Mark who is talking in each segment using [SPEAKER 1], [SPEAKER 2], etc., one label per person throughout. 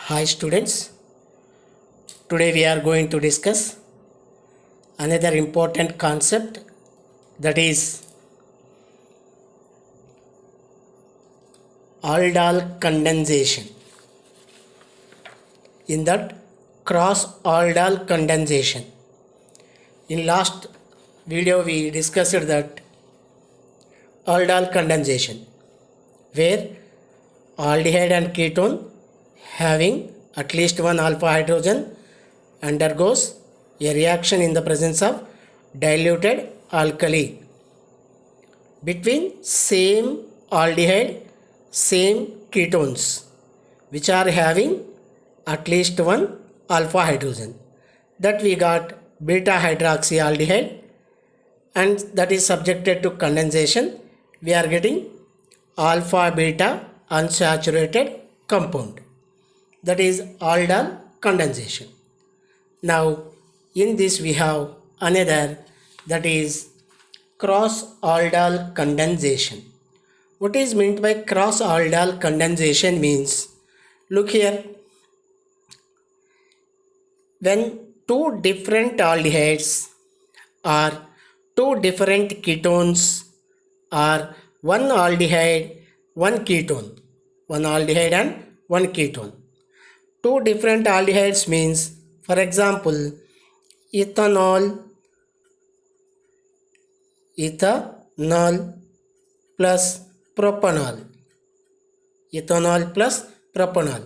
[SPEAKER 1] Hi students, today we are going to discuss another important concept, that is aldol condensation. In that, cross aldol condensation. In last video we discussed that aldol condensation, where aldehyde and ketone having at least one alpha hydrogen undergoes a reaction in the presence of diluted alkali between same aldehyde, same ketones which are having at least one alpha hydrogen. That we got beta hydroxyaldehyde, and that is subjected to condensation. We are getting alpha beta unsaturated compound, that is aldol condensation. Now in this we have another, that is cross aldol condensation. What is meant by cross aldol condensation means, look here, when two different aldehydes or two different ketones or one aldehyde, one ketone, one aldehyde and one ketone. Two different aldehydes means, for example, ethanol plus propanol, ethanol plus propanol.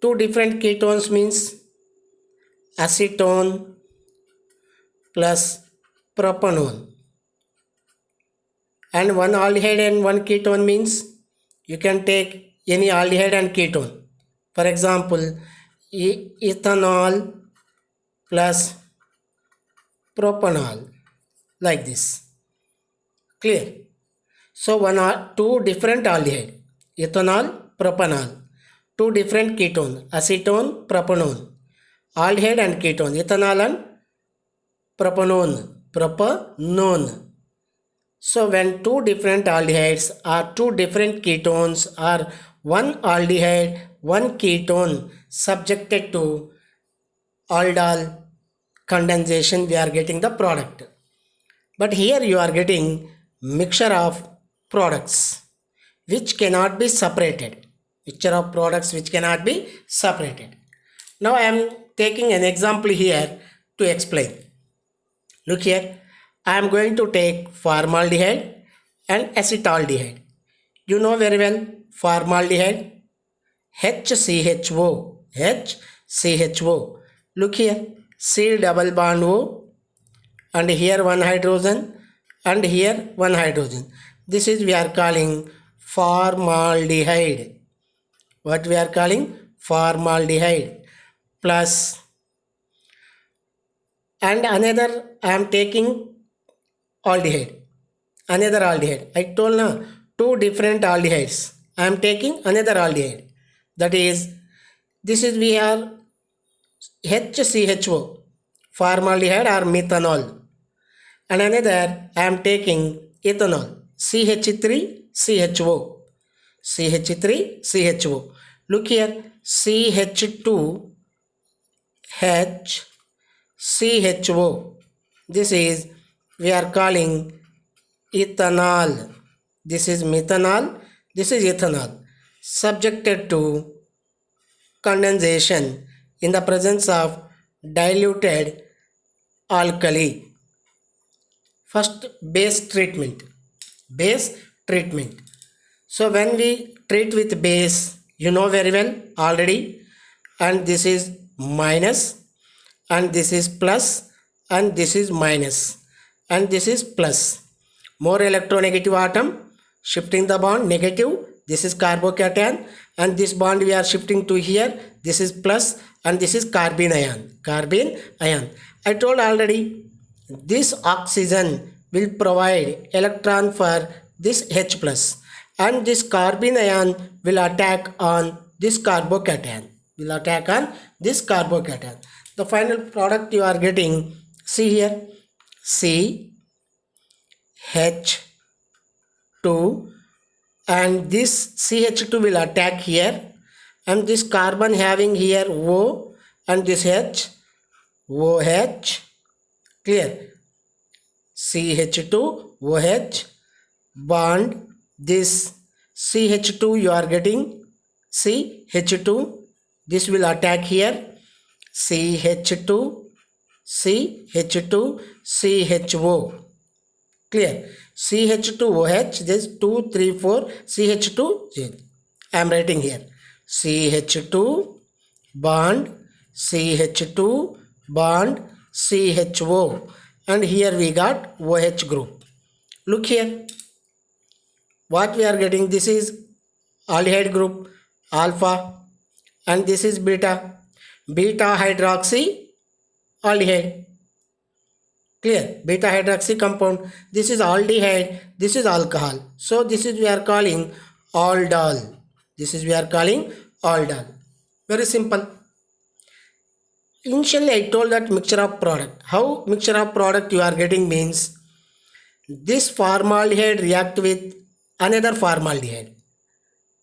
[SPEAKER 1] Two different ketones means acetone plus propanone. And one aldehyde and one ketone means you can take any aldehyde and ketone. For example, ethanol plus propanol, like this. Clear? So two different aldehyde, ethanol, propanol, two different ketone, acetone, propanone, aldehyde and ketone, ethanol and propanone. So when two different aldehydes or two different ketones or one aldehyde, one ketone subjected to aldol condensation, we are getting the product. But here you are getting mixture of products which cannot be separated. Mixture of products which cannot be separated. Now I am taking an example here to explain. Look here, I am going to take formaldehyde and acetaldehyde. You know very well formaldehyde, HCHO, HCHO. Look here, C double bond O, and here one hydrogen and here one hydrogen. This is we are calling formaldehyde. What we are calling? Formaldehyde. Plus, and another I am taking aldehyde, another aldehyde. I told now two different aldehydes. I am taking another aldehyde. That is, this is we are HCHO, formaldehyde or methanol. And another I am taking ethanol, CH3CHO, CH3CHO. Look here, CH2HCHO. This is we are calling ethanol. This is methanol, this is ethanol, subjected to condensation in the presence of diluted alkali. First, base treatment. Base treatment. So when we treat with base, you know very well already, and this is minus, and this is plus, and this is minus, and this is plus. More electronegative atom, shifting the bond negative, this is carbocation, and this bond we are shifting to here, this is plus, and this is carbene ion. I told already, this oxygen will provide electron for this H plus, and this carbene ion will attack on this carbocation, The final product you are getting, see here, CH2, and this CH2 will attack here, and this carbon having here O and this H, OH, clear, CH2, OH, bond, this CH2 you are getting, CH2, this will attack here, CH2, CH2, CHO, clear, CH2OH, this 2, 3, 4, CH2, I am writing here, CH2, bond, CH2, bond, CHO, and here we got OH group. Look here, what we are getting, this is aldehyde group, alpha, and this is beta, beta hydroxy aldehyde, clear, beta hydroxy compound, this is aldehyde, this is alcohol, so this is we are calling aldol, this is we are calling aldol, very simple. Initially I told that mixture of product, how mixture of product you are getting means, this formaldehyde react with another formaldehyde,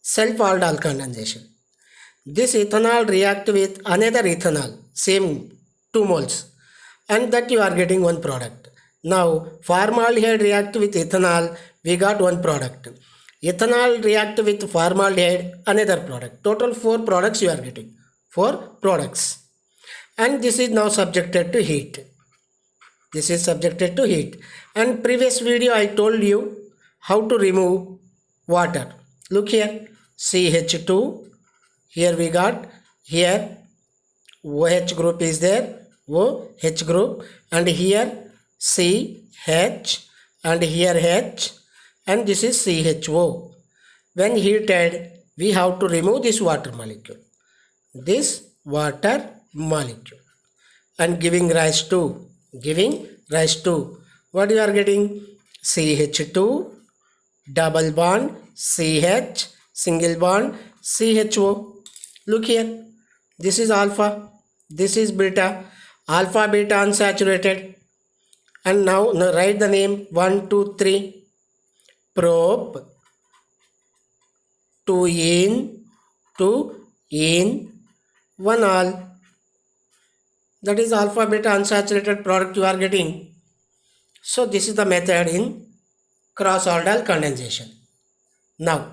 [SPEAKER 1] self-aldol condensation, this ethanol react with another ethanol, same 2 moles, and that you are getting one product. Now formaldehyde react with ethanol, we got one product, ethanol react with formaldehyde, another product, total 4 products you are getting, 4 products, and this is now subjected to heat, this is subjected to heat, and previous video I told you how to remove water. Look here, CH2, here we got, here OH group is there, OH group, and here CH, and here H, and this is CHO. When heated, we have to remove this water molecule, and giving rise to what you are getting, CH2, double bond, CH, single bond, CHO. Look here, this is alpha, this is beta, alpha beta unsaturated, and now write the name 1, 2, 3, prop 2 in 1 all, that is alpha beta unsaturated product you are getting. So this is the method in cross aldol condensation. Now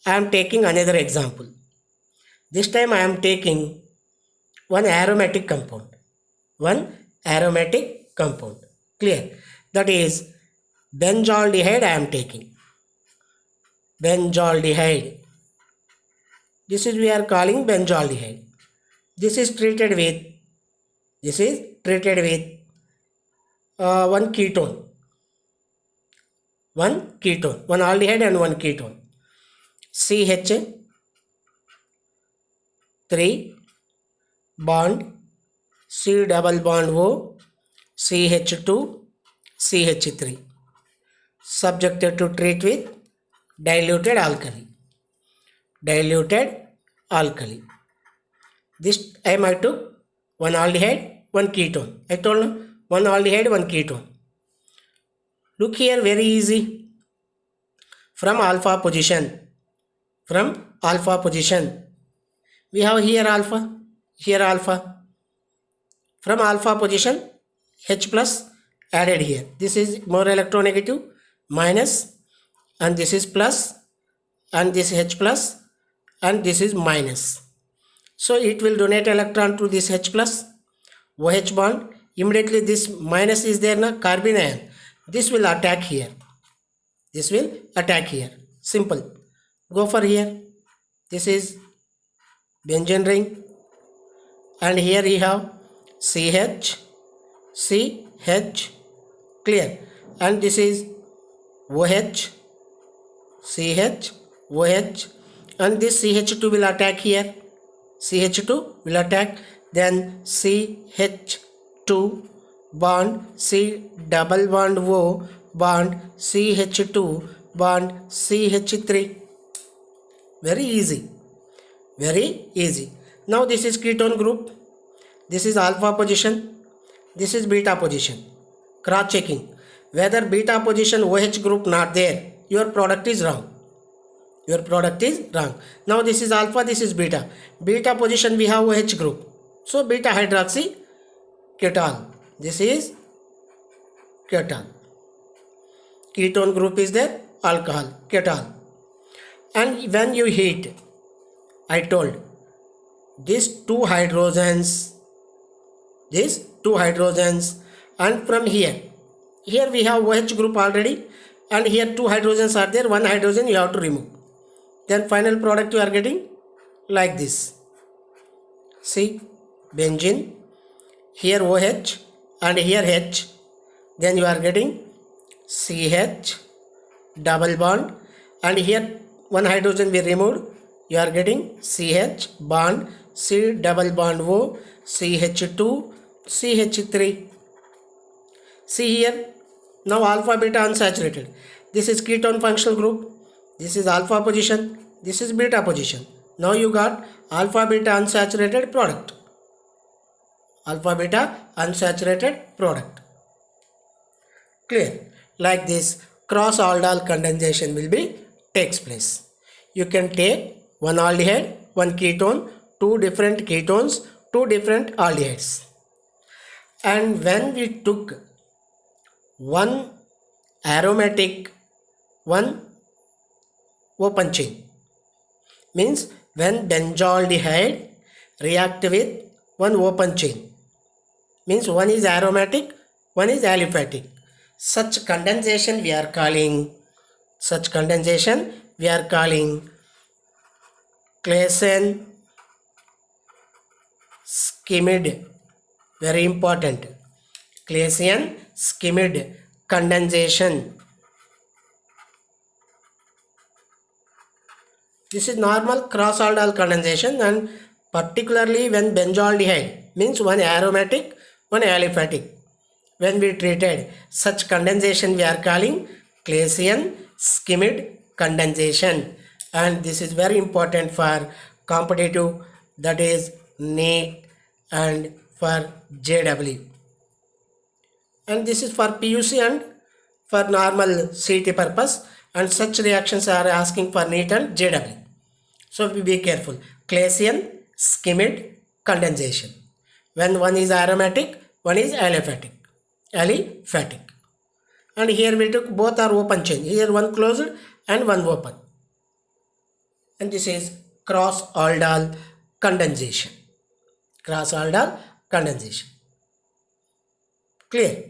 [SPEAKER 1] I am taking another example. This time I am taking one aromatic compound, clear, that is benzaldehyde. I am taking benzaldehyde, this is we are calling benzaldehyde, this is treated with one ketone, one aldehyde and one ketone, CH3 bond, C double bond O, CH2, CH3, subjected to treat with diluted alkali. This time I took one aldehyde, one ketone. I told you, one aldehyde, one ketone. Look here, very easy. From alpha position, we have here alpha. From alpha position, H plus added here. This is more electronegative, minus, and this is plus, and this H plus, and this is minus. So it will donate electron to this H plus, OH bond. Immediately this minus is there na, carbon ion. This will attack here. Simple. Go for here. This is benzene ring, and here we have CH, clear, and this is OH, CH, OH, and this CH2 will attack here, then CH2 bond, C double bond O bond, CH2 bond, CH3. Very easy. Now this is ketone group, this is alpha position, this is beta position. Cross checking whether beta position OH group not there, your product is wrong. Your product is wrong. Now this is alpha, this is beta. Beta position we have OH group. So beta hydroxy ketone. This is ketone. Ketone group is there, alcohol, ketone. And when you heat, I told these two hydrogens, and from here we have OH group already, and here two hydrogens are there, one hydrogen you have to remove. Then final product you are getting like this. See, benzene, here OH and here H, then you are getting CH double bond, and here one hydrogen we removed, you are getting CH bond, C double bond O, CH2, CH3. See here, now alpha beta unsaturated. This is ketone functional group, this is alpha position, this is beta position. Now you got alpha beta unsaturated product. Alpha beta unsaturated product. Clear? Like this, cross aldol condensation will be takes place. You can take one aldehyde, one ketone, two different ketones, two different aldehydes. And when we took one aromatic, one open chain, means when benzaldehyde react with one open chain, means one is aromatic, one is aliphatic. Such condensation we are calling Claisen-Schmidt. Very important. Claisen-Schmidt condensation. This is normal cross aldol condensation, and particularly when benzaldehyde, means one aromatic, one aliphatic. When we treated such condensation we are calling Claisen-Schmidt condensation, and this is very important for competitive, that is NEET, and for JEE, and this is for PUC and for normal CET purpose, and such reactions are asking for NEET and JEE. So be careful. Claisen-Schmidt condensation, when one is aromatic, one is aliphatic. And here we took both are open chain, here one closed and one open, and this is cross aldol condensation. Clear?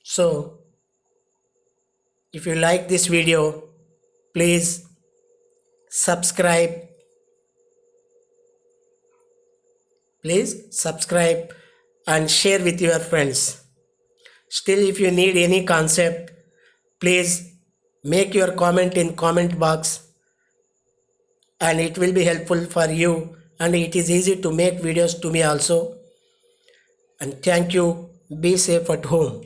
[SPEAKER 1] So if you like this video, please subscribe and share with your friends. Still, if you need any concept, please make your comment in comment box, and it will be helpful for you, and it is easy to make videos to me also. And thank you. Be safe at home.